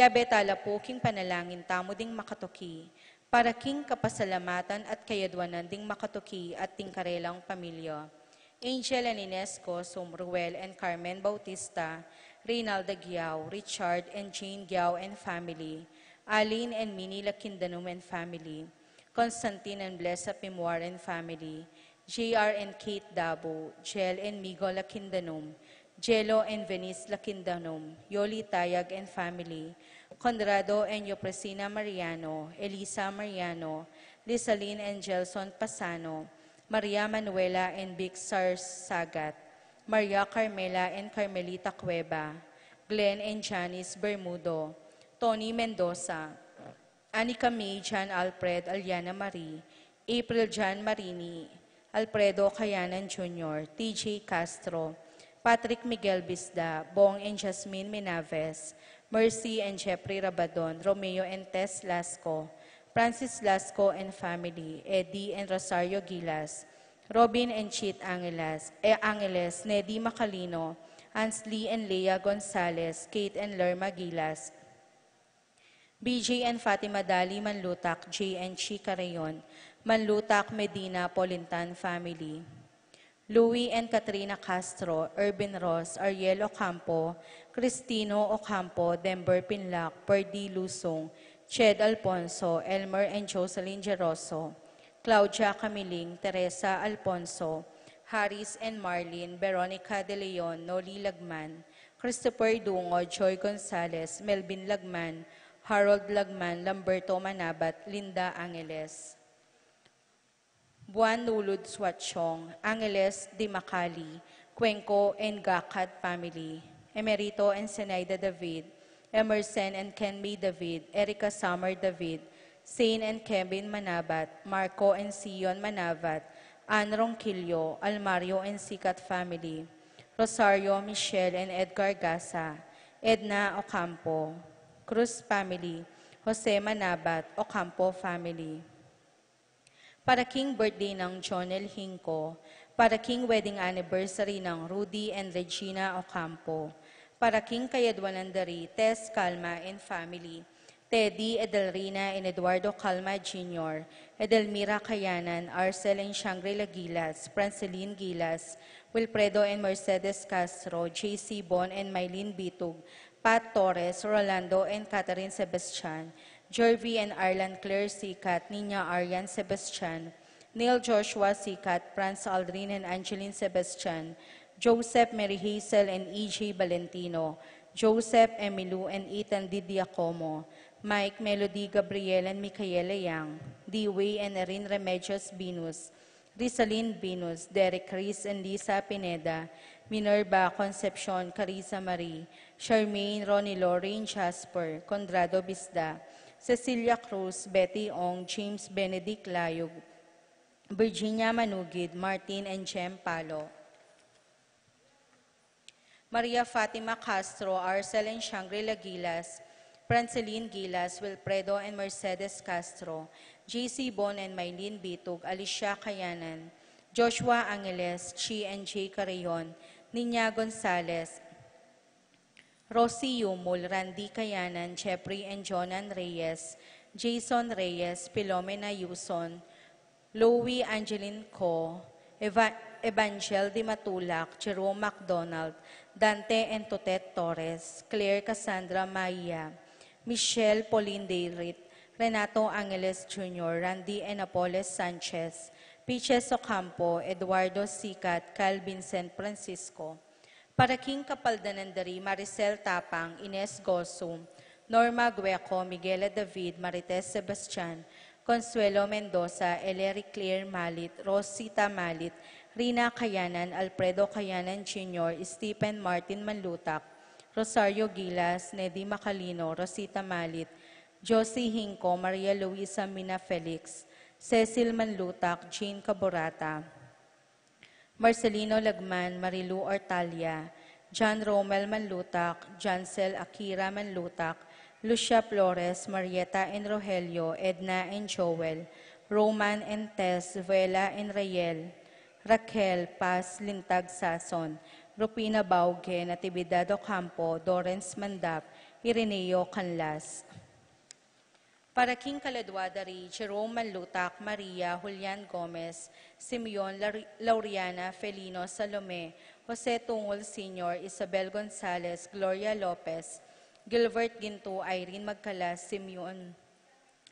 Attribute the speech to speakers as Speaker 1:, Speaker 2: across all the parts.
Speaker 1: Yabe talapuking panalangin tamo ding makatuki, para king kapasalamatan at kayadwanan ding makatuki at tingkarelang pamilya. Angel and Inesco, Sumruel and Carmen Bautista, Reynalda Giao, Richard and Jane Giao and family, Aline and Minnie Lakindanum and family, Constantine and Blessa Pimwar and family, JR and Kate Dabo, Jel and Migo Lakindanum, Jello and Venice Lakindanum, Yoli Tayag and family, Conrado and Yopresina Mariano, Elisa Mariano, Lisaline and Gelson Pasano, Maria Manuela and Vic Sagat, Maria Carmela and Carmelita Cueva, Glenn and Janice Bermudo, Tony Mendoza, Anika May, John Alfred Aliana Marie, April John Marini, Alfredo Cayanan Jr., TJ Castro, Patrick Miguel Bisda, Bong and Jasmine Menaves, Mercy and Jeffrey Rabadon, Romeo and Tess Lasco, Francis Lasco and family, Eddie and Rosario Gilas, Robin and Chit Angeles, Nedi Macalino, Ansley and Leah Gonzalez, Kate and Lerma Gilas, BJ and Fatima Dali Manlutak, J and Chica Rayon, Manlutak Medina Polintan family, Louie and Katrina Castro, Urban Ross, Ariel Ocampo, Cristino Ocampo, Denver Pinlac, Perdi Lusong, Ched Alfonso, Elmer and Jocelyn Geroso, Claudia Camiling, Teresa Alfonso, Harris and Marlene, Veronica De Leon, Noli Lagman, Christopher Dungo, Joy Gonzalez, Melvin Lagman, Harold Lagman, Lamberto Manabat, Linda Angeles. Buwan Nulud Swatchong, Angeles Di Macali, Cuenco and Gakad family, Emerito and Zenaida David, Emerson and Kenby David, Erica Summer David, Zane and Kevin Manabat, Marco and Sion Manabat, Ann Ronquillo, Almario and Sikat family, Rosario, Michelle and Edgar Gasa, Edna Ocampo, Cruz family, Jose Manabat, Ocampo family. Para king birthday ng Jonel Hinco, para king wedding anniversary ng Rudy and Regina Ocampo, para king kayadwanandari, Tess Calma and family, Teddy, Edelrina and Eduardo Calma Jr., Edelmira Cayanan, Arcel and Shangri-La Gilas, Franceline Gilas, Wilfredo and Mercedes Castro, JC Bon and Mylene Bitug, Pat Torres, Rolando and Catherine Sebastian, Jervy and Arlan Claire Sikat, Nina Arian Sebastian, Neil Joshua Sikat, Franz Aldrin and Angeline Sebastian, Joseph Mary Hazel and E.J. Valentino, Joseph Emilu and Ethan Didiacomo, Mike Melody Gabriel and Micaela Yang, D-Way and Erin Remedios Binus, Rizalyn Binus, Derek Chris and Lisa Pineda, Minerva Concepcion Carissa Marie, Charmaine Ronnie Lorraine Jasper, Condrado Bisda, Cecilia Cruz, Betty Ong, James Benedict Layog, Virginia Manugid, Martin and Jem Palo, Maria Fatima Castro, Arcel and Shangri-La Gilas, Franceline Gilas, Wilfredo and Mercedes Castro, JC Bon and Mylene Bitug, Alicia Cayanan, Joshua Angeles, Chi and J. Carreon, Niña Gonzalez, Rosie Yumul, Randy Cayanan, Jeffrey and Jonan Reyes, Jason Reyes, Filomena Yuson, Louie Angeline Co, Evangel Di Matulak, Jerome McDonald, Dante and Totet Torres, Claire Cassandra Maia, Michelle Pauline Deirit, Renato Angeles Jr., Randy and Apoles Sanchez, Peaches Ocampo, Eduardo Sikat, Cal Vincent Francisco, para king Kapaldanandari, Maricel Tapang, Ines Gosum, Norma Gueco, Miguela David, Marites Sebastian, Consuelo Mendoza, Elery Claire Malit, Rosita Malit, Rina Cayanan, Alfredo Cayanan Jr., Stephen Martin Manlutak, Rosario Gilas, Nedi Macalino, Rosita Malit, Josie Hinco, Maria Luisa Mina Felix, Cecil Manlutak, Jean Caborata, Marcelino Lagman, Marilu Ortalia, John Romel Manlutak, Jancel Akira Manlutak, Lucia Flores, Marieta and Rogelio, Edna and Joel, Roman and Tess, Vela and Rayel, Raquel Paz Lintag Sason, Rupina Bauge, Natividad Ocampo, Dorens Mandap, Ireneo Canlas. Para King Caladwadari, Jerome Manlutak, Maria, Julian Gomez, Simeon Lauriana, Felino, Salome, Jose Tungol Sr., Isabel Gonzalez, Gloria Lopez, Gilbert Ginto, Irene Magcalas, Simeon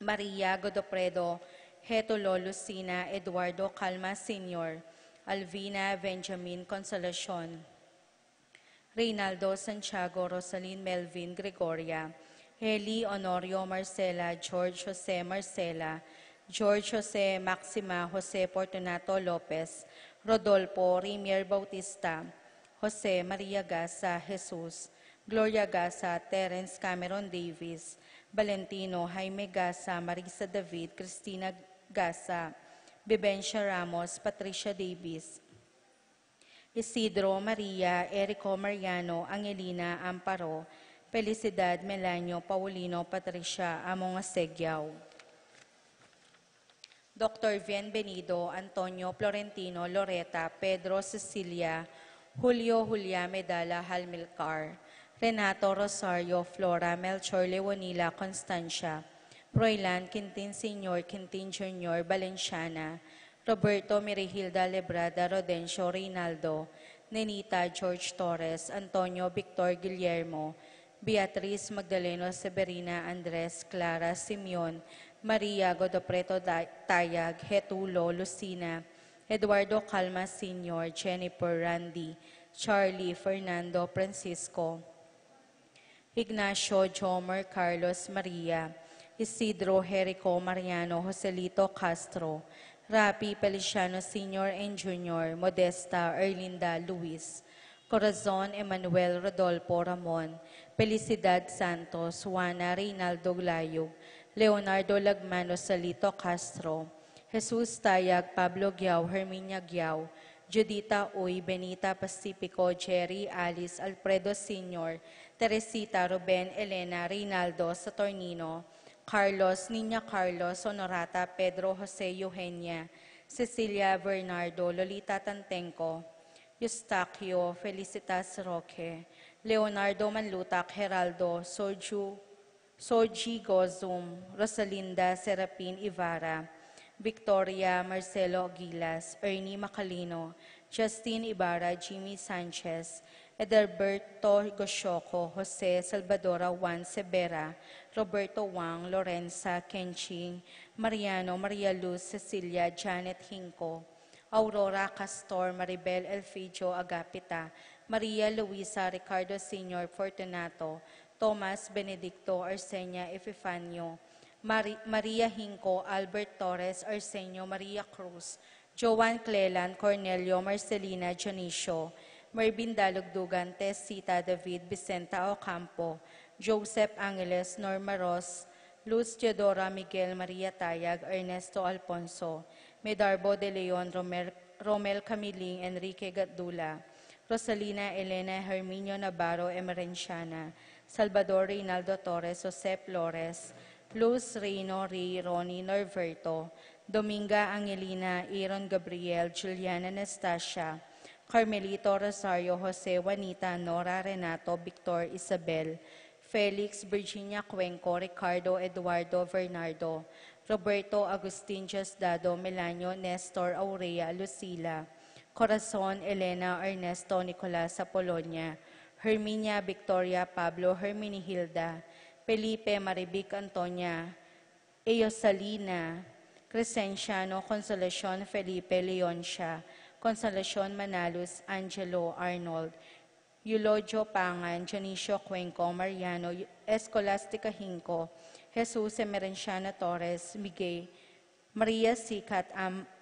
Speaker 1: Maria Godopredo, Hetulo Lucina, Eduardo Calma Sr., Alvina Benjamin Consolacion, Reynaldo Santiago, Rosalyn Melvin Gregoria, Heli Honorio Marcela, George Jose Marcela, George Jose Maxima, Jose Fortunato Lopez, Rodolfo Rimier Bautista, Jose Maria Gasa Jesus, Gloria Gasa, Terence Cameron Davis, Valentino Jaime Gasa, Marisa David, Cristina Gasa, Vivencia Ramos, Patricia Davis, Isidro Maria, Erico Mariano, Angelina Amparo, Felicidad Melanio, Paulino, Patricia, Among Asegyaw. Dr. Bienvenido, Antonio Florentino, Loreta, Pedro Cecilia, Julio Julia Medala Halmilcar, Renato Rosario, Flora, Melchor Leonila, Constancia, Froilan Quintin Sr., Quintin Jr., Valenciana, Roberto Mirihilda Lebrada, Rodencio Reynaldo, Nenita George Torres, Antonio Victor Guillermo, Beatriz Magdaleno Severina Andres, Clara Simeon, Maria Godopreto Tayag, Hetulo Lucina, Eduardo Calma Sr., Jennifer Randy, Charlie Fernando Francisco, Ignacio Jomer Carlos Maria, Isidro Jerico Mariano Joselito Castro, Rapi Feliciano Sr. and Jr., Modesta Erlinda Luis, Corazon Emmanuel Rodolfo Ramon, Felicidad Santos, Juana Reynaldo Glayog, Leonardo Lagmano Salito Castro, Jesus Tayag, Pablo Giao, Herminia Giao, Judita Uy, Benita Pacifico, Jerry Alice, Alfredo Sr., Teresita Ruben Elena Reynaldo Saturnino, Carlos Niña Carlos Honorata Pedro Jose Eugenia, Cecilia Bernardo, Lolita Tantenco, Eustaquio Felicitas Roque, Leonardo Manlutak Geraldo, Soji Gozum, Rosalinda Serapin Ivara, Victoria Marcelo Gilas, Ernie Macalino, Justine Ibarra, Jimmy Sanchez, Edalberto Goshoco, Jose Salvadora Juan Severa, Roberto Wang, Lorenza Kenching, Mariano Maria Luz, Cecilia Janet Hinco, Aurora Castor, Maribel Elfidio Agapita, Maria Luisa Ricardo Sr. Fortunato, Thomas Benedicto Arsenio Epifanio, Maria Hinco, Albert Torres, Arsenio Maria Cruz, Joan Clelan, Cornelio Marcelina Dionisio, Mervin Dalugdugan, Tessita David Vicenta Ocampo, Joseph Angeles, Norma Ross, Luz Teodora Miguel Maria Tayag, Ernesto Alfonso, Medarbo de Leon, Romel Camiling, Enrique Gatdula, Rosalina Elena Herminio Navarro Emerenciana, Salvador Reynaldo Torres, Jose Flores, Luz Reino Ray Ronnie Norberto, Dominga Angelina, Aaron Gabriel, Juliana Anastasia, Carmelito Rosario, Jose Juanita, Nora Renato, Victor Isabel, Felix Virginia Cuenco, Ricardo Eduardo Bernardo, Roberto Agustin Diosdado, Melanio Nestor Aurea Lucila, Corazon Elena Ernesto Nicolas Apolonia, Herminia Victoria Pablo Herminihilda, Felipe Maribic Antonia, Eosalina, Crescenciano Consolacion Felipe Leoncia, Consolacion Manalus Angelo Arnold, Eulogio Pangan, Dionisio Cuenco, Mariano, Escolastica Hinco, Jesus Emerenciana Torres, Miguel, Maria Sikat,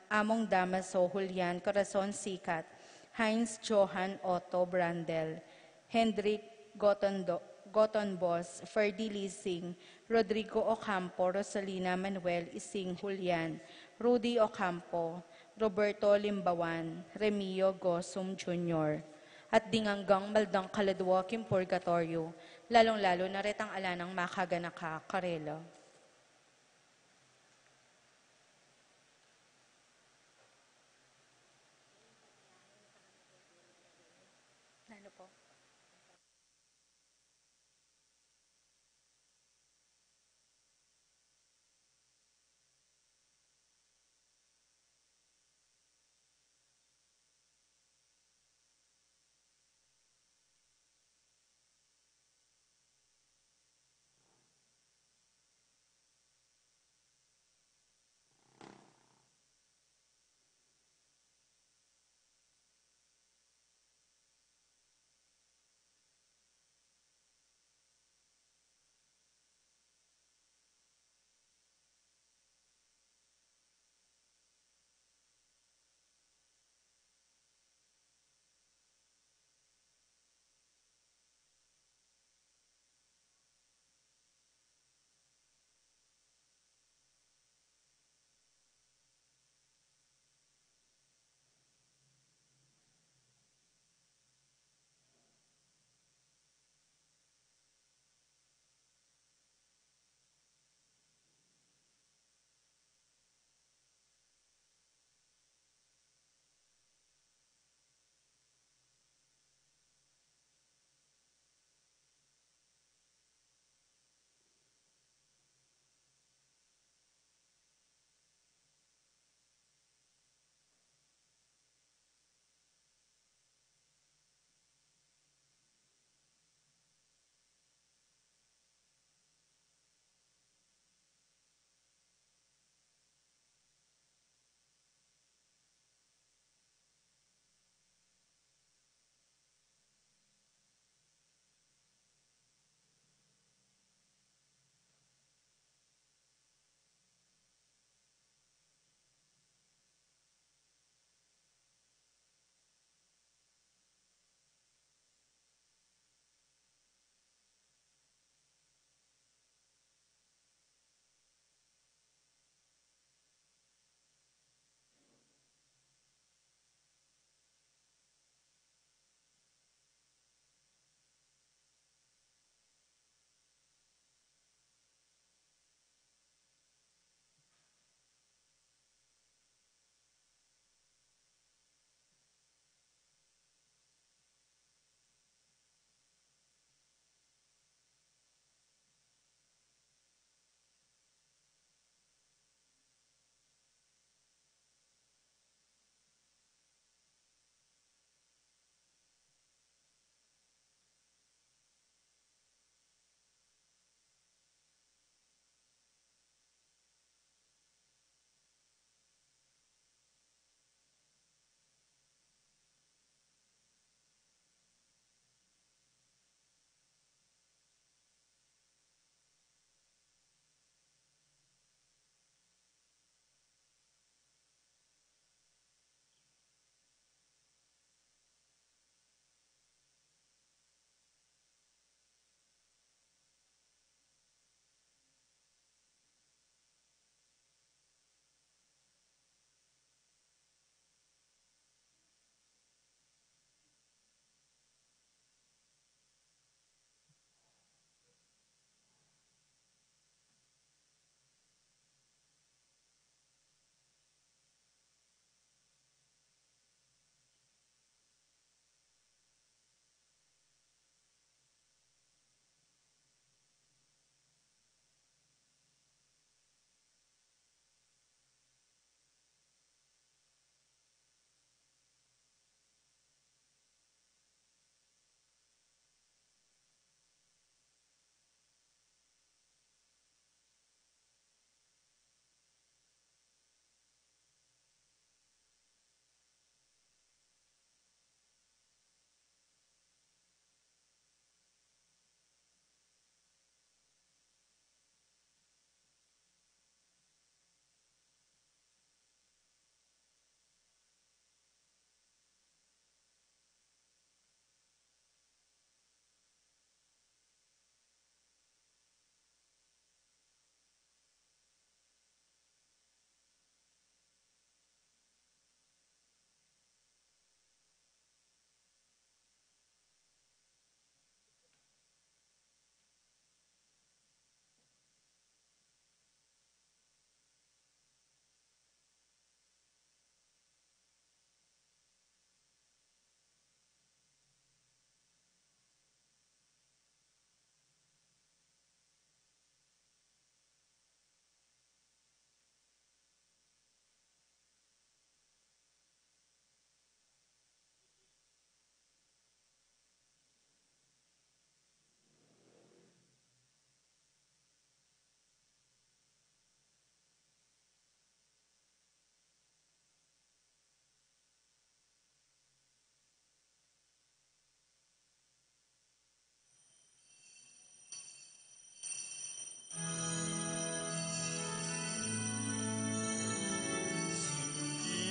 Speaker 1: Among Damaso, Julian Corazon Sikat, Heinz Johan Otto Brandel, Hendrik Gotonbos, Ferdi Lising, Rodrigo Ocampo, Rosalina Manuel Ising Julian, Rudy Ocampo, Roberto Limbawan, Remio Gosum Jr., at dinganggang maldang kaladwa kim purgatorio, lalong-lalo na retang alanang makaganaka karela. Ano po?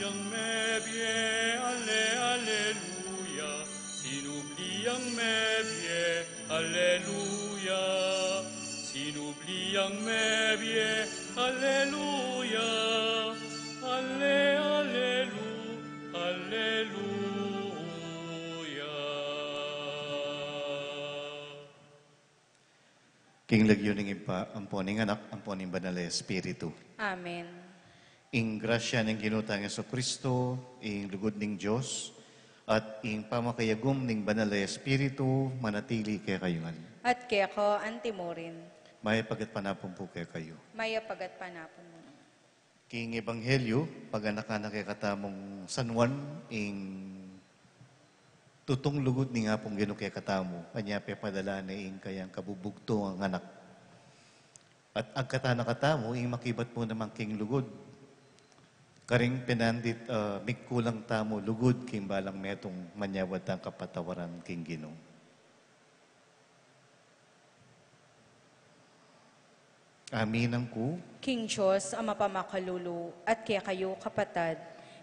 Speaker 2: ang mebye, alleluia. Sinubli ang mebye, alleluia. Sinubli ang mebye, alleluia. Alleluia.
Speaker 3: King lagyoning impa, amponing anak, amponing banal na Espiritu.
Speaker 1: Amen.
Speaker 3: Ing grasya ng ginutang Yesu Kristo, ing lugod ning Diyos, at ing pamakayagum ning banal na Espiritu, manatili kay kayungan.
Speaker 1: At kaya ko antimorin,
Speaker 3: May pagat panapon po kay kayo.
Speaker 1: maya pagat panapon mo.
Speaker 3: King Ebanghelyo, pag-anak-anak kay katamong San Juan, ing tutong lugod ni nga pong ginukay katamo, kanya padala na ing kayang kabubugto ang anak. At ang katana-katamo, ing makibat po naman king lugod. Karing pinandit, mikulang tamo, lugod, king balang metong manyawad ang kapatawaran king Ginoo. Amin ang ku.
Speaker 1: King Diyos, ang mapamakalulu, at kaya kayo kapatad,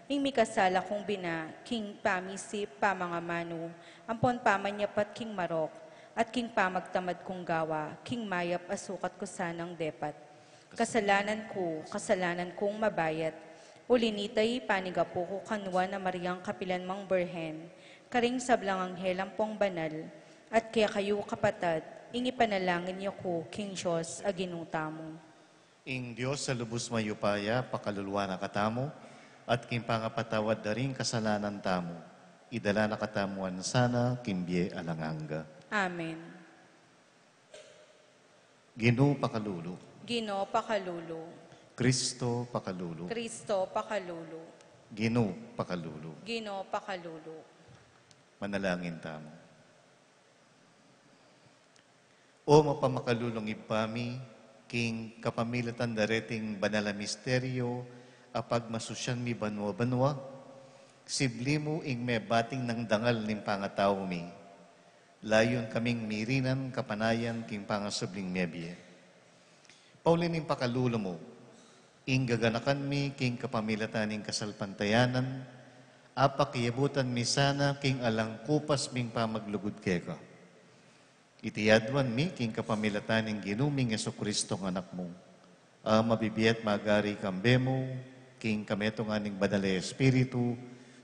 Speaker 1: ing mikasala kong bina, king pamisip, pamangamano, ampon pamanyapat king marok, at king pamagtamad kong gawa, king mayap asukat ko sanang depat. Kasalanan kong mabayat, ulinitay panigapo ko kanwa na Mariang Kapilan Mang Berhen, karing sablang anghel ang pong banal, at kaya kayo kapatad, ing ipanalangin niyo ko, King Diyos, aginutamo.
Speaker 3: Ing Diyos sa lubos mayupaya, pakaluluwa na katamo, at king pangapatawad na rin kasalanan tamo. Idala na katamuan sana, kimbye alanganga.
Speaker 1: Amen.
Speaker 3: Ginoo pakalulu.
Speaker 1: Ginoo pakalulu.
Speaker 3: Kristo pakalulu.
Speaker 1: Kristo pakalulu.
Speaker 3: Ginoo pakalulu.
Speaker 1: Ginoo pakalulu.
Speaker 3: Manalangin tamo. O mapamakalulong ipami, king kapamilatan dareting banala misteryo, apag masusyan mi banwa-banwa, sibli mo ing may bating ng dangal ning pangataw mi, layon kaming mirinan kapanayan king pangasubling mebye. Paulin ing pakalulo mo, ing gaganakan mi king kapamilatan ning kasalpantayanan, apak iabutan mi sana king alang kupas ming pamaglugod keka. Itiyadwan mi, king kapamilatan ng ginuming Yesu Kristo ng anak mo. Mabibiyat magari kambe mo, king kameto nga ning badale Espiritu,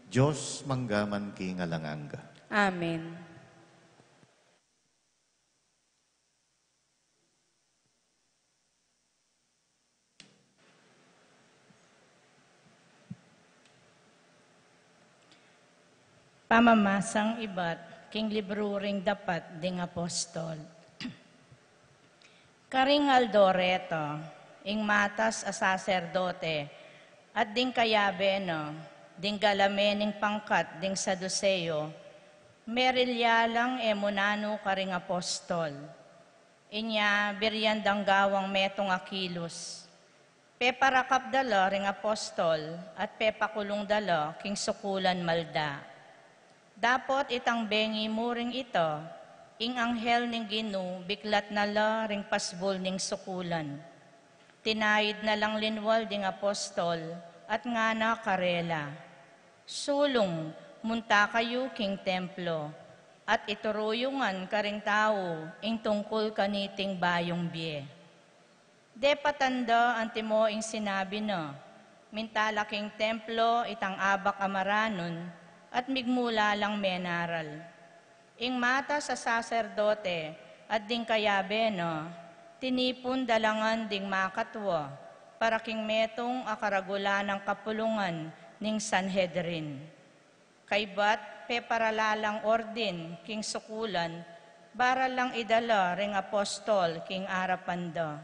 Speaker 3: Diyos manggaman king alanganga.
Speaker 1: Amen.
Speaker 4: Pamamasang ibat, king libro ring dapat ding apostol. Karingal Doreto, ing matas a saserdote, at ding kayabeno, ding galamening pangkat ding Saduceo, merilyalang emunano karing apostol. Inya biryandang gawang metong akilos. Peparakap dala ring apostol, at pepakulong dala king sukulan malda. Dapot itang bengi mo ring ito, ing anghel ning Ginoo biglat na la ring pasbol ning sukulan. Tinayid na lang linwal ding apostol, at nga na karela. Sulong, munta kayo king templo, at ituruyungan karing tao, ing tungkol kaniting bayong biye. De patanda antimo ing sinabi na, mintala king templo itang abak amaranon, at migmula lang menaral. Ing mata sa saserdote at ding kayabeno, tinipon dalangan ding makatwa, para king metong akaragula ng kapulungan ning Sanhedrin. Kaybat peparalalang ordin king sukulan, bara lang idala ring apostol king arapanda.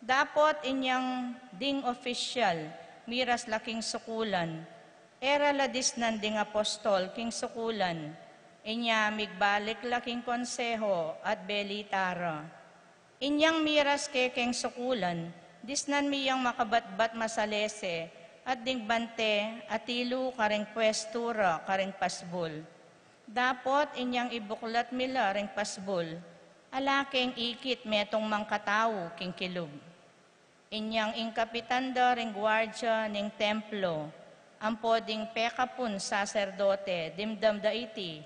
Speaker 4: Dapot inyang ding official, miras laking sukulan, era ladis nanding apostol king sukulan, inya migbalik laking konseho at belitara. Inyang miras kekeng sukulan, disnan miyang makabatbat masalese, at ding bante atilu karing pwestura karing pasbol. Dapot inyang ibuklat mila ring pasbol, alaking ikit metong mangkataw king kilub. Inyang ingkapitanda ring gwardya ning templo, ang poding pekapun saserdote, dimdam daiti,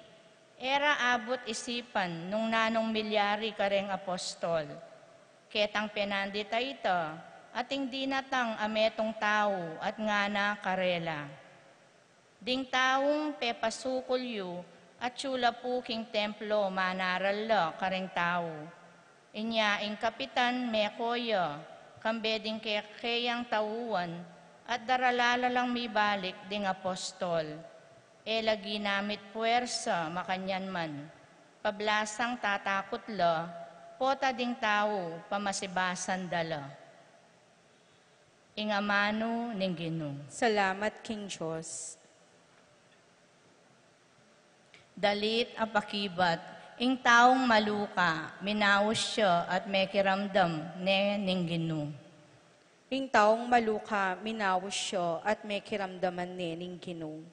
Speaker 4: era abot isipan nung nanong milyari kareng apostol. Ketang penandita ito, ating dinatang ametong tao at ngana karela. Ding taong pepasukulyo at tsula puking templo manaral la kareng tao. Inya ing kapitan mekoya, kambeding keyang tauan, at daralala lang may balik ding apostol. Ela ginamit puwersa makanyan man, pablasang tatakot la, pota ding tao pamasibasan dala. Ingamano ning Ginoo.
Speaker 1: Salamat King Diyos.
Speaker 4: Dalit apakibat, ing taong maluka, minaos siya at may kiramdam ne ning Ginoo.
Speaker 1: Ing taong maluka, minawos siya at may kiramdaman ning Ginoo.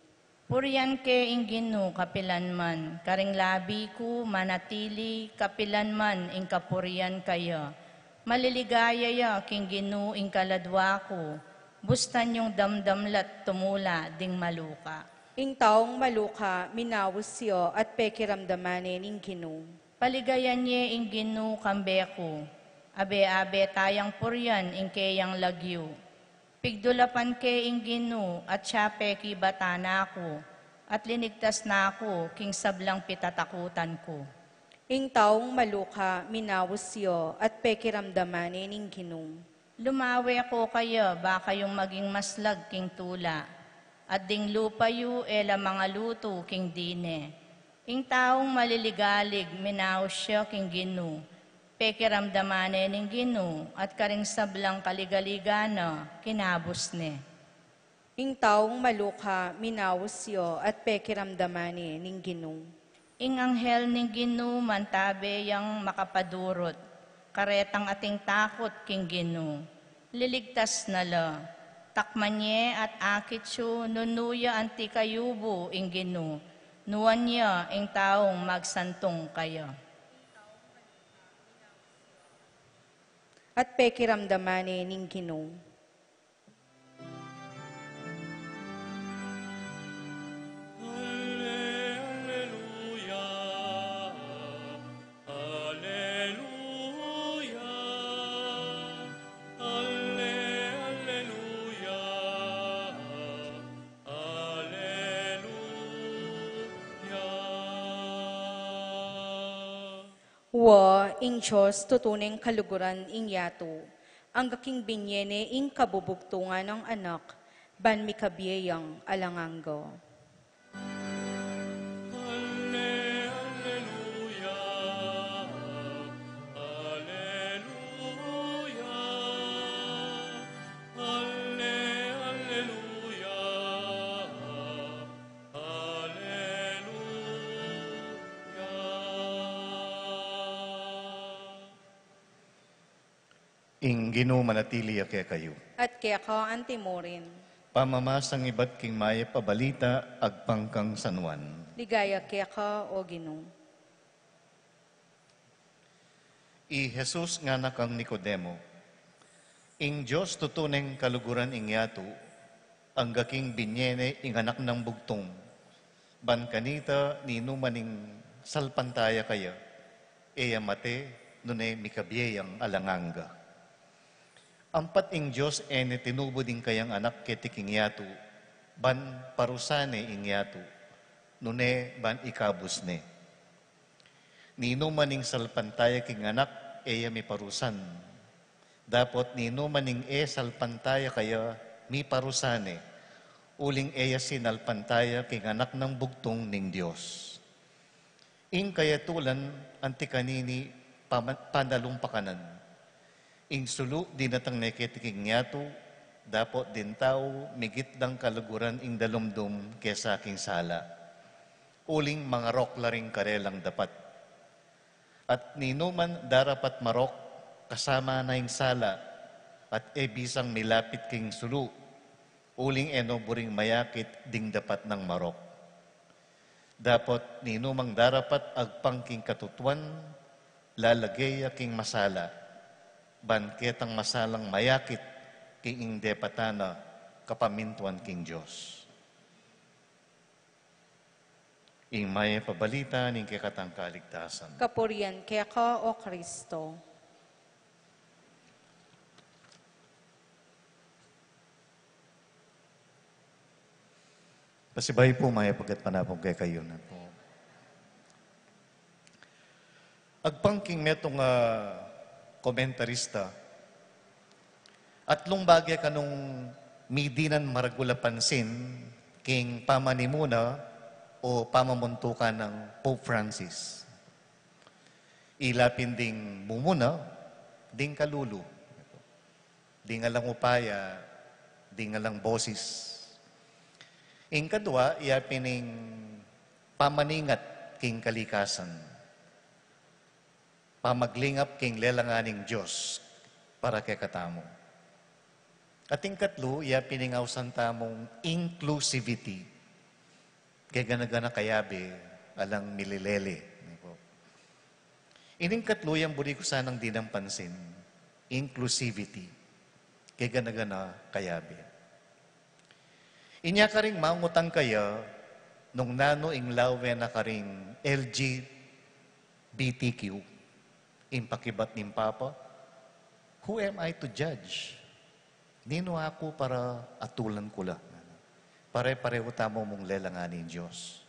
Speaker 4: Purian ke ing Ginoo kapilanman, karing labi ko manatili kapilanman ing kapurian kaya. Maliligaya ya king Ginoo ing kaladwa ko, bustan yung damdamlat tumula ding maluka.
Speaker 1: Ing taong maluka, minawos siya at pekiramdaman ning Ginoo.
Speaker 4: Paligayan niya ing Ginoo kambeko, abe-abe tayang puryan ing keyang lagyo. Pigdulapan ke ing Ginoo at siya peki batana ko, at linigtas na ako king sablang pitatakutan ko.
Speaker 1: Ing taong maluka, minawos siya at pekiramdaman ning Ginoo.
Speaker 4: Lumawe ko kayo, baka yung maging maslag king tula, at ding lupayo ela mga luto king dine. Ing taong maliligalig, minaos siya king Ginoo. Pekiramdamane ning Ginoo at karing sablang kaligaligana, kinabos ne.
Speaker 1: Ing taong maluka, minawos siya at pekiramdaman ning Ginoo.
Speaker 4: Ing anghel ning Ginoo mantabe yang makapadurot, karetang ating takot king Ginoo. Liligtas na la, takmanye at akitsu nunuya anti kayubo ing Ginoo. Nuwan niya ing taong magsantong kaya.
Speaker 1: At pekiramdaman ning Ginoo.
Speaker 2: Alleluia, alleluia, alleluia, alleluia.
Speaker 1: Wa ing Diyos tutuning kaluguran ing yato, ang gaking binyene ing kabubugtungan ng anak, ban mikabiyayang alanganggo.
Speaker 2: Alleluia, alleluia, alleluia, alleluia.
Speaker 3: Ing Ginoo manatili kaya kayo.
Speaker 1: At kaya ka antimorin,
Speaker 3: Pamamasang iba't king maya pabalita, agpangkang sanwan.
Speaker 1: ligaya kaya ka o Ginoo.
Speaker 3: I Jesus nga nakang Nicodemo, ing Diyos tutuneng kaluguran ing yato, ang gaking binyene ing anak ng bugtong, ban kanita ni numaning salpantaya kaya, eya mate nune mikabiyayang alanganga. Ampat ing Diyos ene tinubo din kayang anak ketiking yato, ban parusane ing yato, nune ban ikabus ne. Nino maning salpantaya king anak, eya mi parusan. Dapot nino maning salpantaya kaya mi parusane, uling eya sinalpantaya king anak ng bugtong ning Diyos. Ing kaya tulan anti kanini panalumpakanan. Ing sulu dinatang neketiking yato, dapot din tao migit dang kaluguran ing dalumdum kesa king sala. Uling mga roklaring karelang dapat. At ninuman darapat marok, kasama na ing sala, at bisang milapit king sulu, uling buring mayakit ding dapat ng marok. Dapat ninumang darapat agpangking katutuan, lalagaya king masala, banketang masalang mayakit king ing depatana, kapamintuan king Diyos. ing maya pabalita ning kekatang kaligtasan.
Speaker 1: Kapurian kaya ka, O Kristo.
Speaker 3: Pasibay po maya pagat panapong kay kayo na po. Agpangking metong komentarista, atlong bagay kanong midinan maragula pansin king pamanimuna o pamamuntukan ng Pope Francis. Ilapin ding mumuna, ding kalulu. Ding alang upaya, ding alang bosis. Ing kadwa, iyapin ning pamaningat king kalikasan. Pamaglingap king lelanganing Diyos para kay katamo. At ing katlo, iyapin ning awsan tamong inclusivity. Kaya gana-gana kayabe, alang mililele. Ining katlo, yung buri ko sanang dinang pansin, inclusivity. Kaya gana-gana kayabe. Inya ka rin maungutan kaya, nung nano ing lawe na ka rin LGBTQ, impakibat ning Papa, who am I to judge? Nino ako para atulan ko lang. Pare-pareho tamo mong lelanganin Diyos.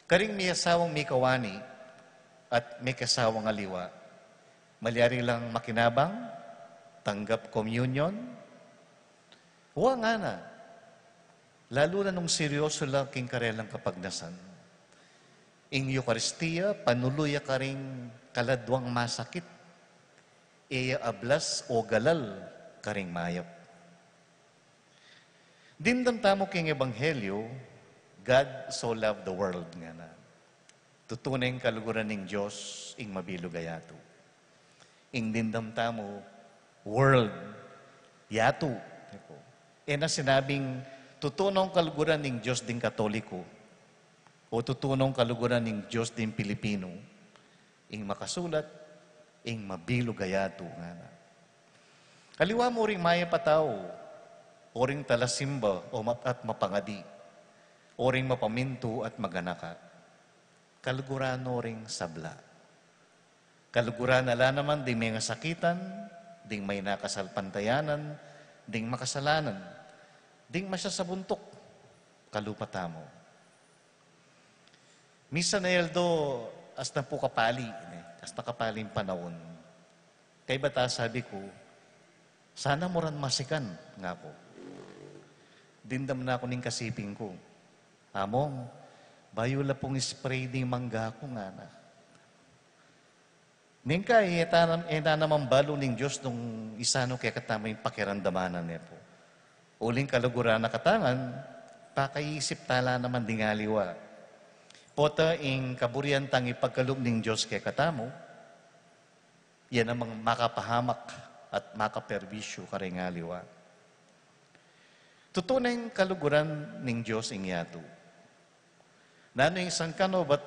Speaker 3: Karing may asawang may kawani at may kasawang aliwa, malyari lang makinabang, tanggap communion, huwag nga na. Lalo na nung seryoso lang king karelang kapagnasan. Ing Eucharistia, panuluya ka ring kaladwang masakit, iya ablas o galal ka ring mayap. Dindam tamo king Ebanghelyo, God so loved the world nga na. Tutunay ang kaluguran ng Diyos, ing mabilog ayato. Ing dindam tamo, world, yato. E na sinabing, tutunong kaluguran ng Diyos din Katoliko, o tutunong kaluguran ng Diyos din Pilipino, ing makasulat, ing mabilog ayato nga na. Kaliwa mo ring maya patao, oring talasimba at mapangadi, oring mapaminto at maganaka, kalugurano ring sabla. Kaluguran ala naman ding may sakitan, ding may nakasalpantayanan, ding makasalanan, ding masyasabuntok, kalupatamo. Misa na yaldo, hasta po kapali, hasta kapaling panahon. Kay bata sabi ko, sana moran masikan nga po. Dindam na ako ning kasiping ko. Among, bayo la pong spray ding mangga ko nga na. Ningka, eta naman balo ning Diyos nung isano kaya katama yung pakirandamanan niya po. Uling kaluguran na katangan, pakaisip tala naman ding aliwa. Pota ing kaburian tangi pagkalog ning Diyos kaya katamo, yan namang makapahamak at makaperbisyo ka rin aliwa. Tutunay ang kaluguran ng Diyos ing yato. Nano yung sangkano ba't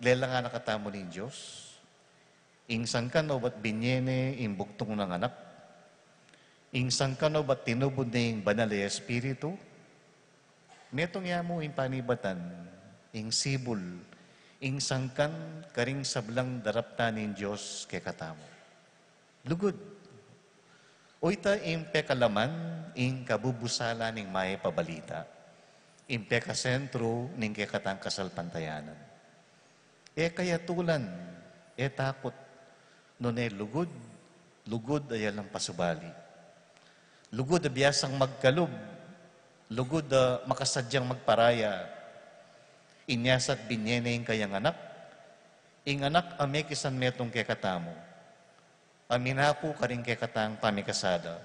Speaker 3: lelangan nakatamo ng Diyos? Ing sangkano ba't binyene ing bugtong ng anak? Ing sangkano ba't tinubod na yung banal na Espiritu? Metong yamo ing panibatan, ing sibul, ing sangkan karing sablang darapta ng Diyos kay katamo. Lugod. Oita ing pekalaman, ing kabubusala ning may pabalita. Ing pekasentro ning kekatang kasalpantayanan. E kaya tulan, e takot, nun e lugod, lugod ay alang pasubali. Lugod na biyasang magkalub, lugod na makasadyang magparaya. Inyasat binyene ing kayang anak, ing anak amekisan metong kekatamo. Aminapo ka rin kay katang pamikasada,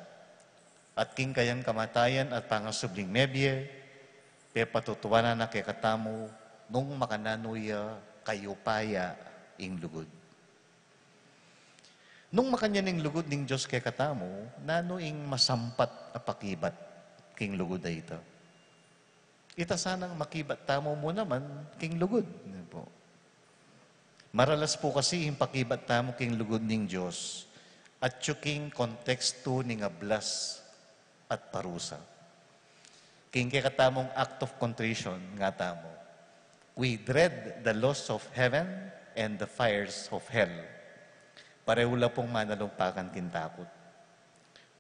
Speaker 3: at king kayang kamatayan at pangasubling mebye, pe patutuwanan na kay katamo, nung makananuya kayo paya ing lugod. Nung makanyaning lugod ning Diyos kay katamo, nano ing masampat apakibat king lugod ay ito. Ita sanang makibat tamo mo naman king lugod. Maralas po kasi ing pakibat tamo king lugod ning Diyos, at yuking konteksto ning ablas at parusa. King katamong act of contrition nga tamo. We dread the loss of heaven and the fires of hell. Pareho la pong manalumpakan kintakot.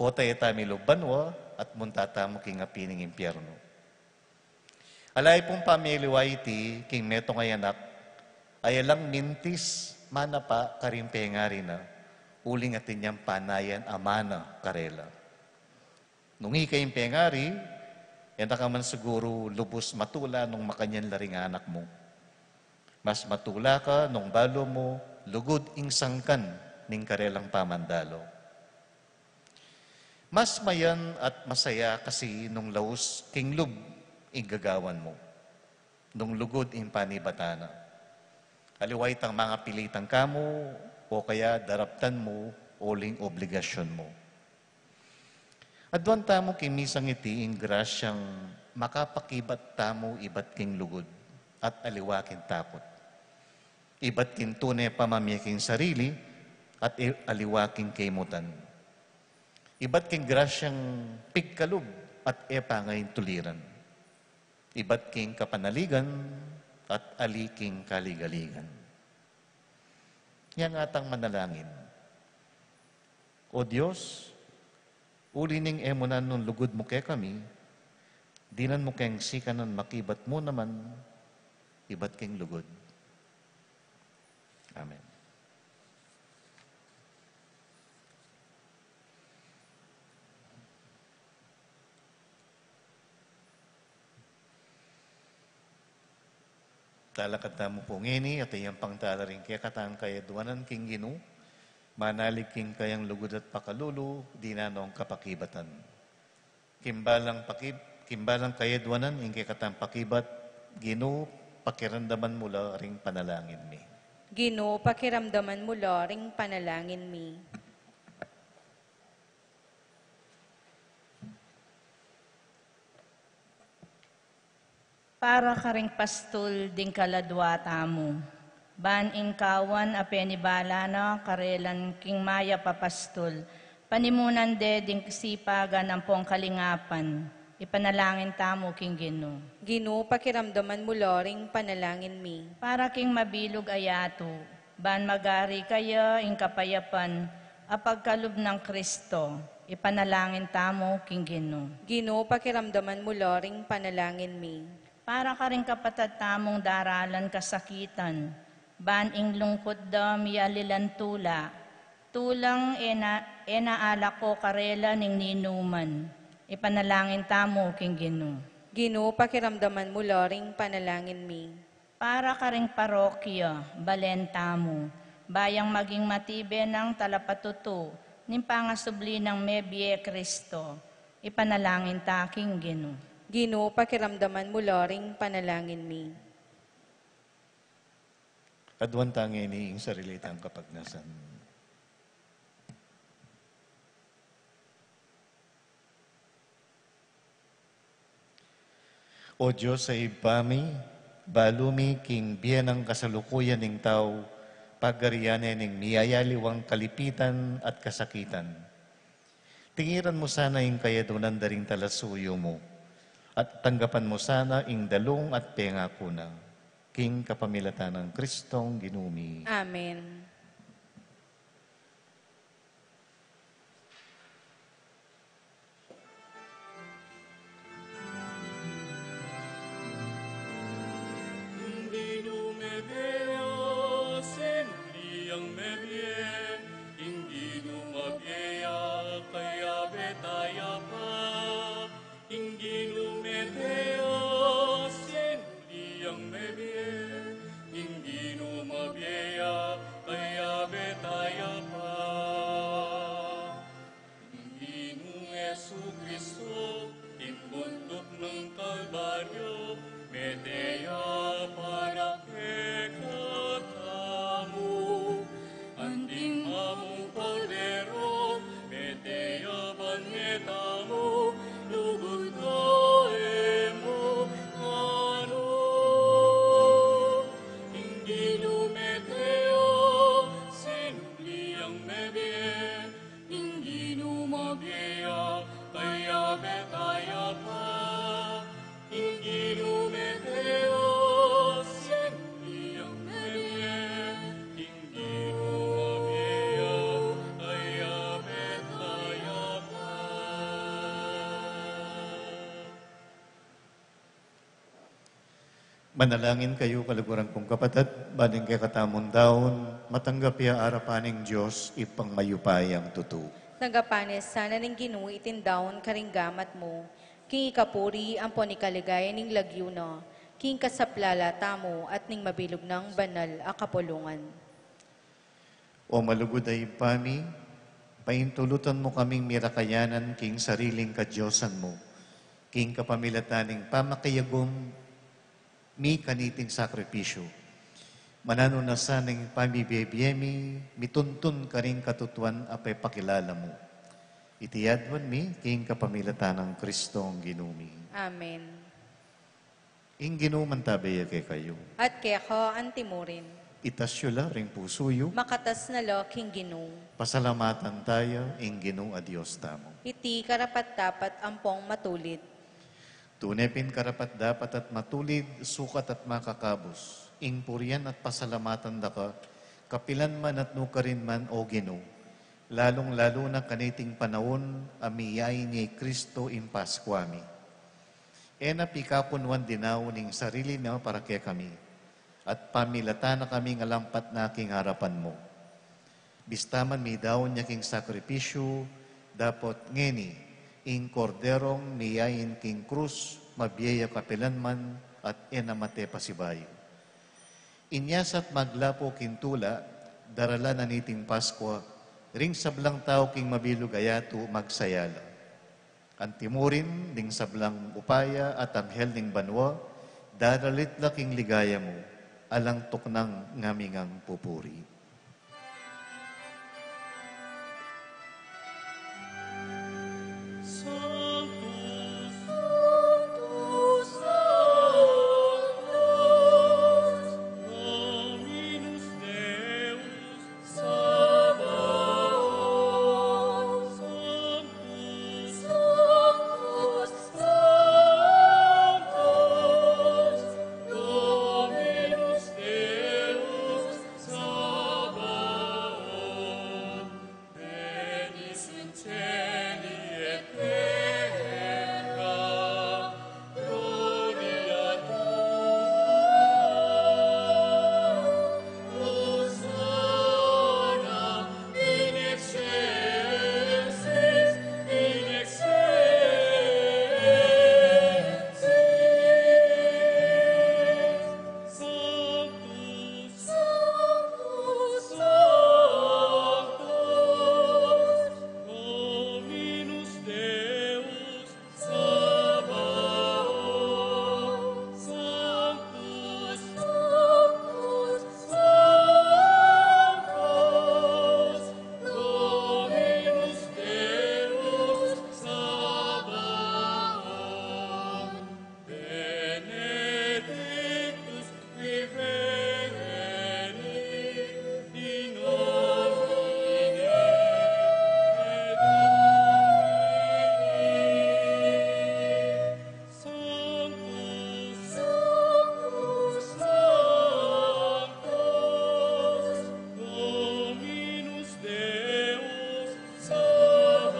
Speaker 3: O tayo tamilo banwa at muntatamo king apining impyerno. Alay pong pamilya iti king meto ngayanak ay alang mintis manapa karimpengari na uling atin niyang panayan amana karela. Nung ikayong pengari, yan ka man siguro lubos matula nung makanyan laring anak mo. Mas matula ka nung balo mo, lugod ing sangkan ning karelang pamandalo. Mas mayan at masaya kasi nung laos king lub ing gagawan mo. Nung lugod ing panibatana. Aliway tang mga pilitang kamo o kaya daraptan mo uling obligasyon mo. Adwan tamo kimisang iti ing grasyang makapakibat tamo ibat king lugod at aliwakin takot. Ibat king tunay pamamiyaking sarili at aliwaking kaimutan. Ibat king grasyang pigkalub at epangay tuliran. Ibat king kapanaligan at aliking kaligaligan. Yang atang manalangin. O Diyos, ulining emunan nun lugod mo kay kami, dinan mo keng sikanan makibat mo naman, ibat keng lugod. Amen. Talakad na mo po ngini at iyang pangtala rin kaya katang kaya duwanan king ginu, manalig king kayang lugod at pakalulu, di na noong kapakibatan. Kimbalang kayadwanan, ing katang pakibat, ginu, pakiramdaman mula ring panalangin mi.
Speaker 1: Ginoo, pakiramdaman mo ring panalangin mi.
Speaker 4: Para ka ring pastol ding kaladwata mo. Ban ingkawan a penibala na karelan king maya papastol. Panimunan de ding sipagan ng pong kalingapan. Ipanalangin tamo king Ginoo.
Speaker 1: Ginoo, pakiramdaman mo ring panalangin mi.
Speaker 4: Para king mabilog ayato. Ban magari kaya ing kapayapan a pagkalub ng Kristo. Ipanalangin tamo king Ginoo.
Speaker 1: Ginoo, pakiramdaman mo ring panalangin mi.
Speaker 4: Para ka rin kapatid tamong daralan kasakitan, ban ing lungkot da miyalilan tula, tulang enaala ko karela ning ninuman, ipanalangin tamo king Ginoo.
Speaker 1: Ginoo, pakiramdaman mo ring panalangin mi.
Speaker 4: Para ka ring parokya, balenta mo, bayang maging matibe ng talapatuto, ning pangasubli ng Mebye Kristo, ipanalangin ta king Ginoo.
Speaker 1: Ginoo, pakiramdaman mo ring panalangin mi.
Speaker 3: Adwan tangi ni ing sarilitang kapagnasan. O Diyos sa ibami, balumi king biyanang kasalukuyan ning tao, pagarianin ning miyayaliwang kalipitan at kasakitan. Tingiran mo sana ing kayadunan daring talasuyo mo, at tanggapan mo sana ing dalong at pengako na, king kapamilatan ng Kristong ginumi.
Speaker 1: Amen.
Speaker 2: Ingino me Deo, sinuliang me bien, ingino mabieya, kaya betaya pa. Ingino me Deo, sinuliang me bien, ingino mabieya, kaya
Speaker 3: Manalangin kayo, kaluguran kong kapatid, baling kay katamon daon, matanggap ya arapaning Diyos, ipang mayupayang tutu.
Speaker 1: Nagapanes sana ning Ginoo itindaon karinggamat mo. King ikapuri ang ni kaligaya ning lagyo no. King kasaplala tamo at ning mabilog ng banal a kapulungan.
Speaker 3: O malugod ay pami, paintulutan mo kaming mirakayanan king sariling kadyosan mo, king kapamilataning pamakayagom, mi kaniting sakripisyo. Manano na saning pamibiyemi, mituntun ka rin katutuan apay pakilala mo. Itiyadwan mi, king kapamilatan ng Kristong ginumi.
Speaker 1: Amen.
Speaker 3: Ing ginuman tabaya kay kayo.
Speaker 1: At kaya ko antimurin.
Speaker 3: Itasyula ring pusuyo,
Speaker 1: Makatas na lo king Ginoo.
Speaker 3: pasalamatan tayo, ing Ginoo a Diyos tamo.
Speaker 1: Iti karapat dapat ampong matulid.
Speaker 3: Tunepin karapat dapat at matulid, sukat at makakabos. Ing purian at pasalamatan da ka, kapilan man at nukarin man o Ginoo. Lalong-lalo na kaniting panahon, amiyay ni Kristo in Paskwami. Ena pikapunwan dinaw ning sarili na para kaya kami. At pamilata na kami ngalampat na king harapan mo. Bistaman mi daw niya king sakripisyo, dapat ngeni, ing korderong miyayin king krus, mabiyaya kapilan man, at enamate pasibayo. Inyasat maglapo kintula, darala na niting Paskwa, ring sablang tao king mabilog ayato magsayala. Antimurin, ding sablang upaya at anghel ning banwa, daralit laking ligaya mo, alang tuknang ngamingang pupuri.
Speaker 2: Sanctus, Sanctus, Sanctus, Dominus Deus, Sabaoth. Sanctus, Sanctus, Sanctus, Dominus Deus, Sabaoth. Penis in cieli et terra, gloria tua. Hosanna in excelsis, in excelsis. Sanctus, Sanctus, Sanctus, Dominus Deus, Sabaoth. Sanctus, Sanctus, Sanctus, Dominus Deus, Sabaoth. Benedictus qui veni, in nomine Domini. Sanctus, Sanctus, Sanctus, Dominus Deus, Sabaoth.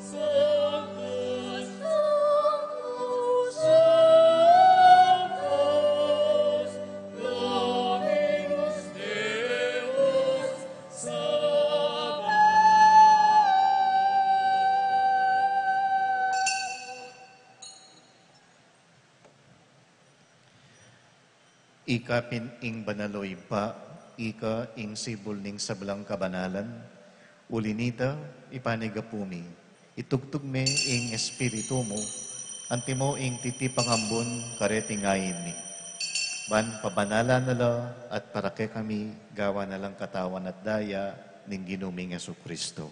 Speaker 2: Sanctus, Sanctus, Sanctus, Dominus Deus, Sabaoth.
Speaker 3: Ika ing banaloy pa, ika ing sibol ning sablang kabanalan, ulinita ipanigapumi, itugtog me ing espiritu mo, antimo ing titipangambon karetingayin ni. Ban pabanala nala at para kay kami gawa na lang katawan at daya ning ginuming Kristo.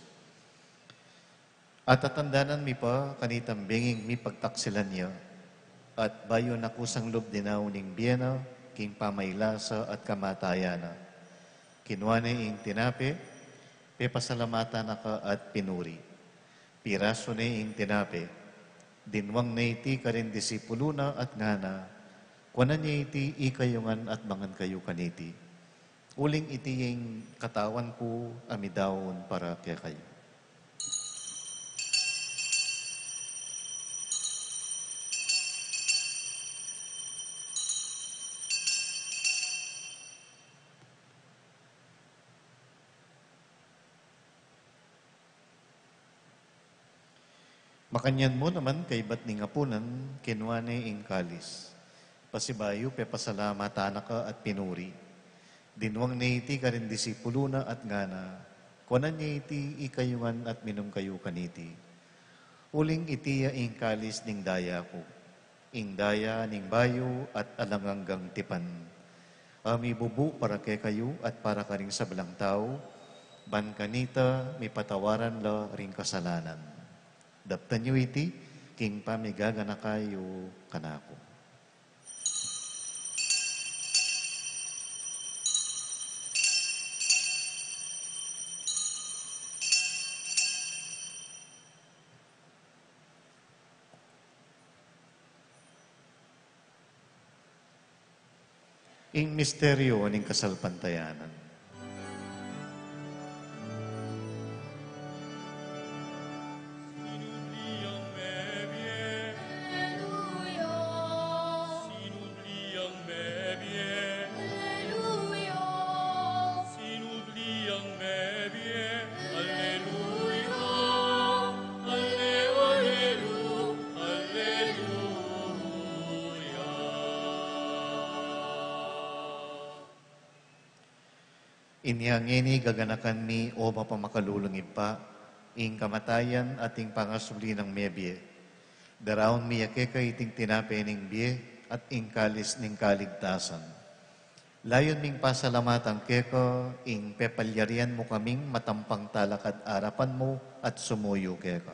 Speaker 3: At tatandanan mi pa kanitang binging mi pagtaksilan niya, at bayo na kusang lob dinaw ning biyena, king pamaylasa at kamatayana. Kinuha ing tinape, pepasalamata na ka at pinuri. Piraso na ing tinape, dinwang na iti ka rin disipulo na at ngana, kuwanan niya iti ikayungan at mangan kayo kaniti. Uling iti yung katawan ko amidawon para kaya kayo. Makanyan mo naman kay ba't ni ngapunan, kinwane ing kalis. Pasibayo, pepasalama tanaka at pinuri. Dinwang na iti ka rin disipulo na at ngana. Kuanan niya iti ikayungan at minum kayo kaniti. Uling itiya ing kalis ning daya ko. Ing daya ning bayo at alanganggang tipan. Ami bubu para kay kayo at para ka rin sa balang tao. Ban kanita, may patawaran la ring kasalanan. Daptan nyo iti, king pamigagana kayo kanako. Ing misteryo aning kasalpantayanan.
Speaker 2: Sinubliang mebie, sinubliang mebie, sinubliang mebie, alleluia, alle, allelu, alleluia.
Speaker 3: Inyangini gaganakan mi o mapamakalulungin pa, ing kamatayan at ing pangasuli ng mebye. Daraon mi yakeka iting tinape ning bie at ing kalis ning kaligtasan. Layon ming pasalamatan keka, ing pepalyarian mo kaming matampang talakad arapan mo at sumuyo keka.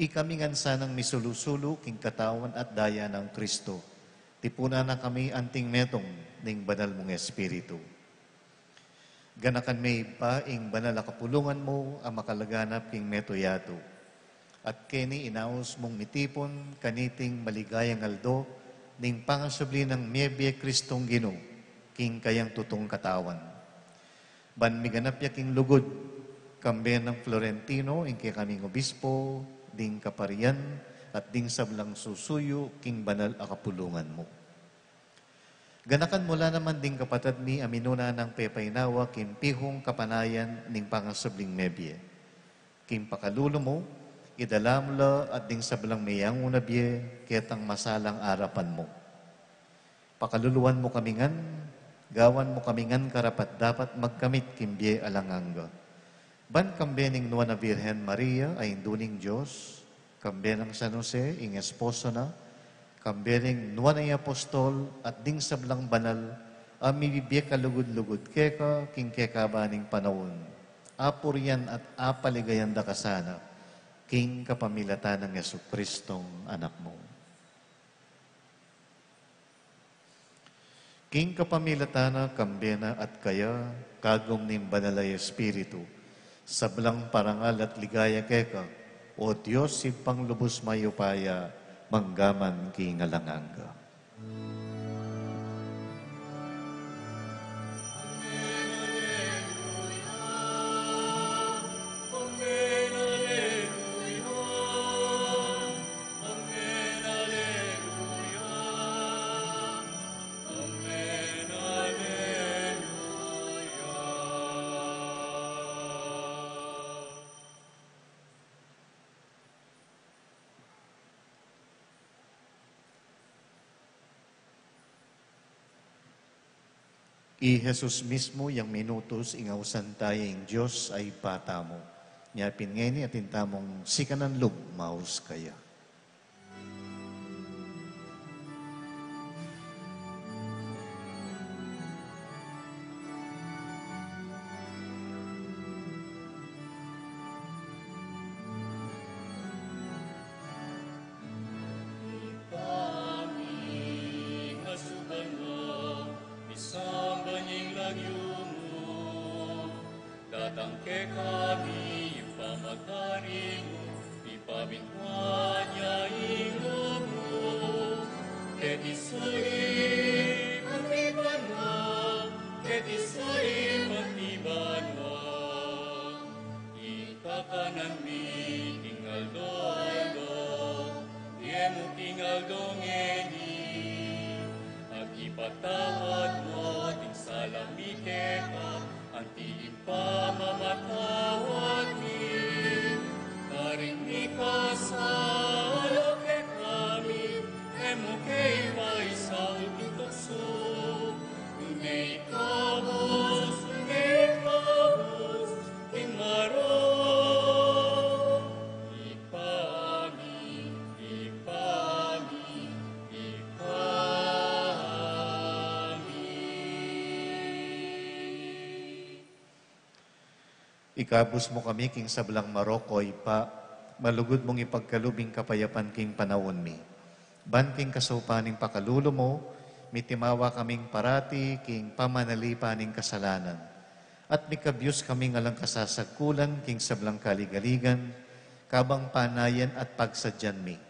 Speaker 3: Ikamingan sanang misulusulu king katawan at daya ng Kristo. Tipuna na kami anting metong ning banal mong Espiritu. Ganakan may pa ing banal kapulungan mo ang makalaganap king metoyato. At kini inaos mong mitipon kaniting maligayang aldo ning pangasubli ng miyebye Kristong Gino king kayang tutong katawan. Ban miganap ya king lugod kambe ng Florentino ing kay kaming obispo ding kaparian at ding sablang susuyo king banal akapulungan mo. Ganakan mula naman ding kapatid mi aminuna ng pepaynawa kim pihong kapanayan ning pangasubling mebye. Kim pakalulo mo, idalamla at ding sablang mayang unabye ketang masalang arapan mo. Pakaluluan mo kamingan, gawan mo kamingan karapat dapat magkamit kimbye alanganga. Ban kambe ning nuwa na Virhen Maria ay induning Diyos, kambe ng San Jose ing esposo na, kambering nuwan ay apostol at ding sablang banal, amibibye kalugod-lugod keka, king keka baning panahon. Apurian at apaligayan da kasana, king kapamilatan ng Yesu Kristong anak mo. King kapamilatana, kambena at kaya, kagom ning banalay Espiritu, sablang parangal at ligaya keka, o Diyos si panglubos mayupaya, manggaman kingalanganga. I Jesus mismo yang minutos ingausan tayo ng Diyos ay bata mo. Nyapin ngayon at intamong sikanan lub maus kaya.
Speaker 2: Datangke kami pamagari mo, ipabintwan niya ilog mo. Ket isa'y pagtiban mo, ket isa'y pagtiban mo. Itakanan mi tingal do, yemo tingal ngeni. At ipatawad mo ting salamiketa, anti ipamamatawad mi, karing mi kasal.
Speaker 3: Ikabus mo kami king sablang Marokoy pa, malugod mong ipagkalubing kapayapan king panahon mi. Banting kasaupaning pakalulo mo, mitimawa kaming parati king pamanalipaning kasalanan. At mikabyos kaming alang kasasagkulan king sablang kaligaligan, kabang panayan at pagsadyan mi.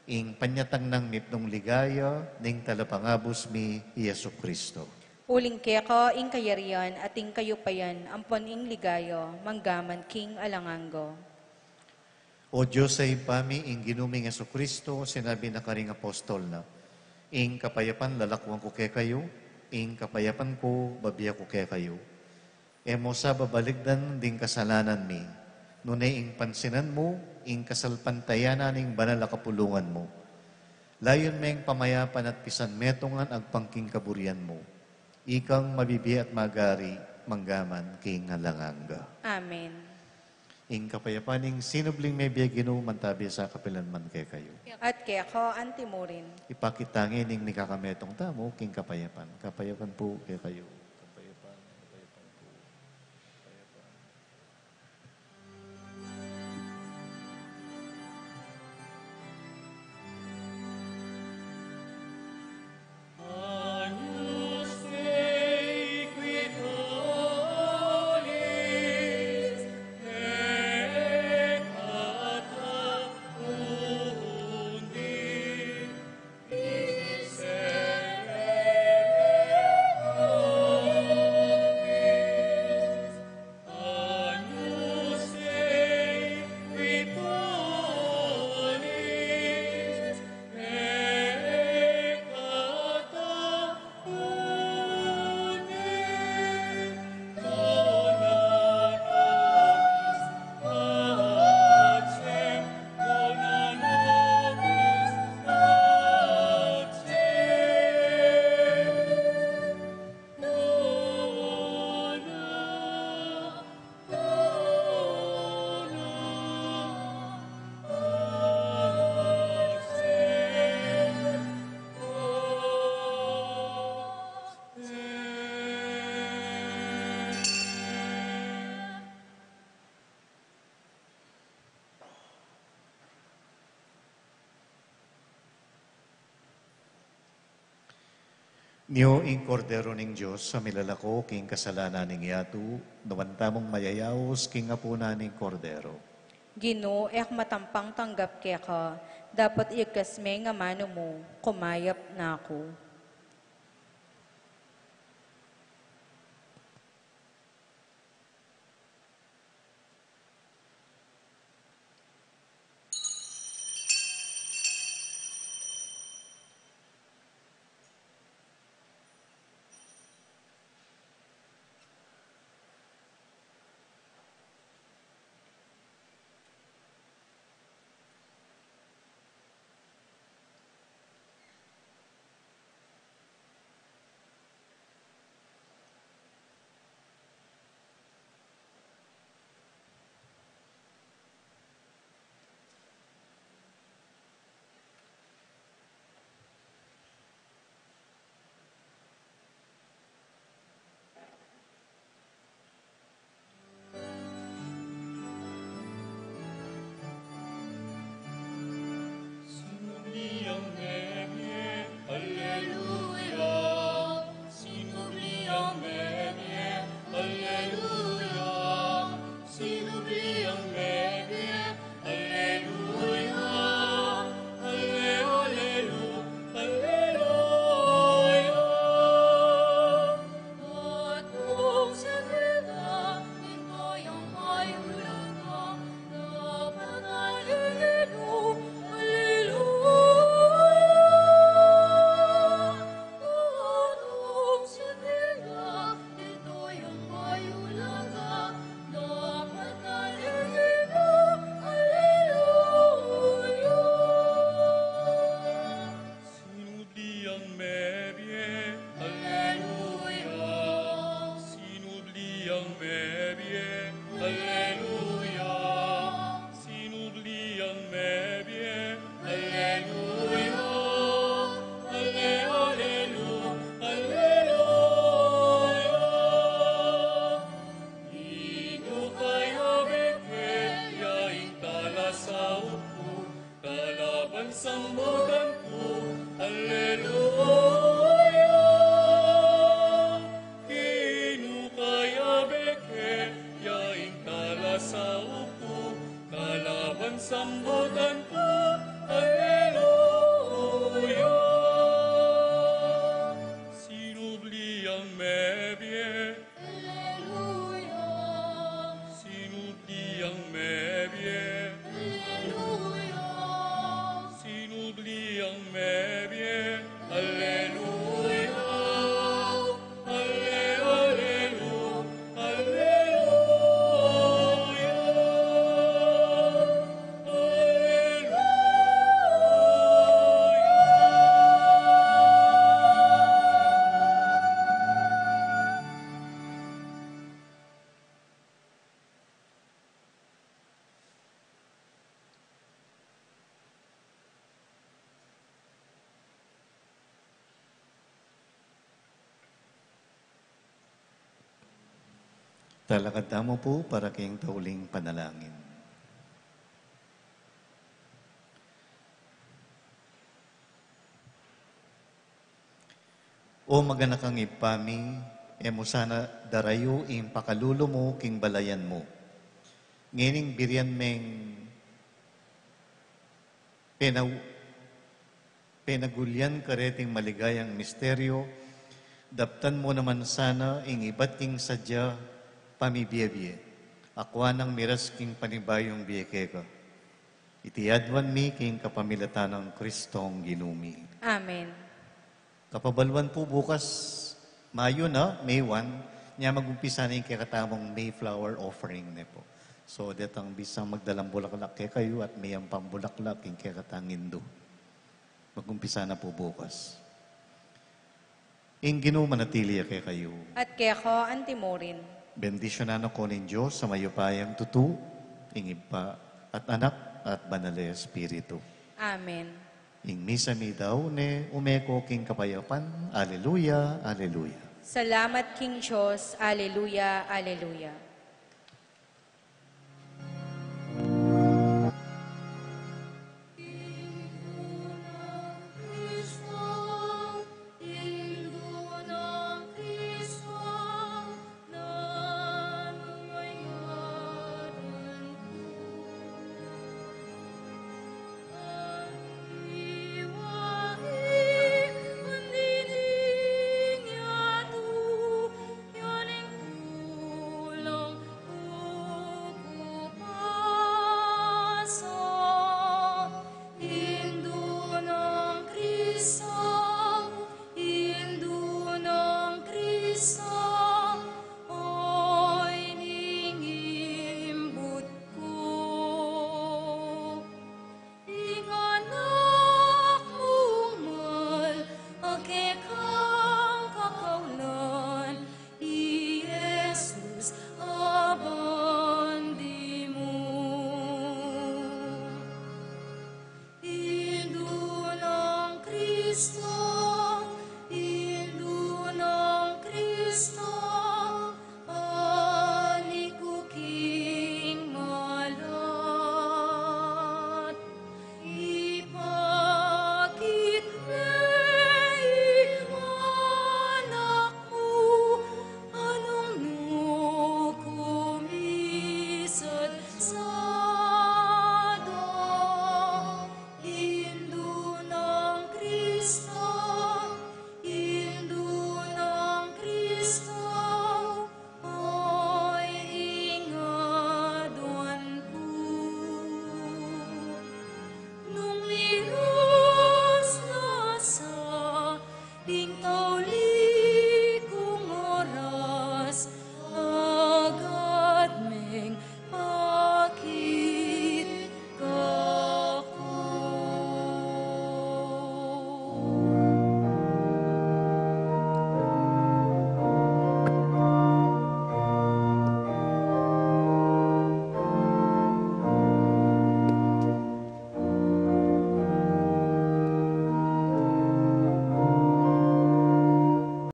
Speaker 3: Ing panyatang ng mipnong ligaya, ning talapangabos mi, Yesu Kristo.
Speaker 1: Uling keko, ing kayarian, at ing kayupayan, ampon ing ligayo, manggaman king alanganggo.
Speaker 3: O Diyos ay pami, ing ginuming Yesu Kristo, sinabi na karing apostol na, ing kapayapan lalakwang ko kay kayo, ing kapayapan ko babiya ko kay kayo. Emo sa babaligdan ding kasalanan mi, nunay ing pansinan mo, ing kasalpantayanan ing banal na kapulungan mo. Layon meng pamayapan at pisan metongan agpangking kaburian mo. Ikang mabibi at magari, manggaman king halanganga.
Speaker 1: Amen.
Speaker 3: Ing kapayapaning sinubling may biyagino mantabi sa kapilanman kay kayo.
Speaker 1: At keko, antimurin.
Speaker 3: Ipakitangin ing nikakametong tamo, king kapayapan. Kapayapan po kay kayo. Kapayapan po.
Speaker 2: Agnus Dei qui tollis, peccata mundi, miserere nobis. Agnus Dei qui tollis, peccata mundi, dona nobis pacem, dona nobis pacem.
Speaker 3: Niyo ing kordero ning Diyos sa milalako king kasalanan ning yatu, nawantamong mayayaos king apuna ning kordero.
Speaker 1: Gino, ek matampang tanggap keko, dapat ikasme nga mano mo, kumayap na ako.
Speaker 2: sambutan ko, Alleluia. Kinukaya beke, yaing tala sa upo, kalaban sambutan ko, Alleluia. Sinubli ang mebye,
Speaker 5: Alleluia.
Speaker 2: sinubli ang mebye,
Speaker 5: Alleluia.
Speaker 2: sinubli ang mebye, Alleluia. Alle, Allelu, Alleluia.
Speaker 3: Talakad mo po para kayong tauling panalangin. O maganakang ipami, emo sana darayo ing pakalulo mo king balayan mo. Ngining birian meng penagulyan kareting maligayang misteryo, daptan mo naman sana ing iba't king sadya pamibiyebye. Akwa ng miras king panibayong biyeke ka. Itiyadwan mi king kapamilatan ng Kristong ginumi.
Speaker 1: Amen.
Speaker 3: Kapabalwan po bukas, Mayo na, May 1, niya mag-umpisa na yung kakatamong Mayflower offering na po. So, datang bisang magdalang bulaklak kay kayo at may ang pambulaklak yung kakatangin do. Mag-umpisa na po bukas. Ing ginumanatili kay kayo.
Speaker 1: At kaya ko antimorin.
Speaker 3: Bendisyonan ako ng Diyos sa mayupayang tutu, ingibpa at anak at banal Espiritu.
Speaker 1: Amen.
Speaker 3: Ing misa mi daw ne umeko king kapayapan. Alleluia, alleluia.
Speaker 1: Salamat King Diyos. Alleluia, alleluia.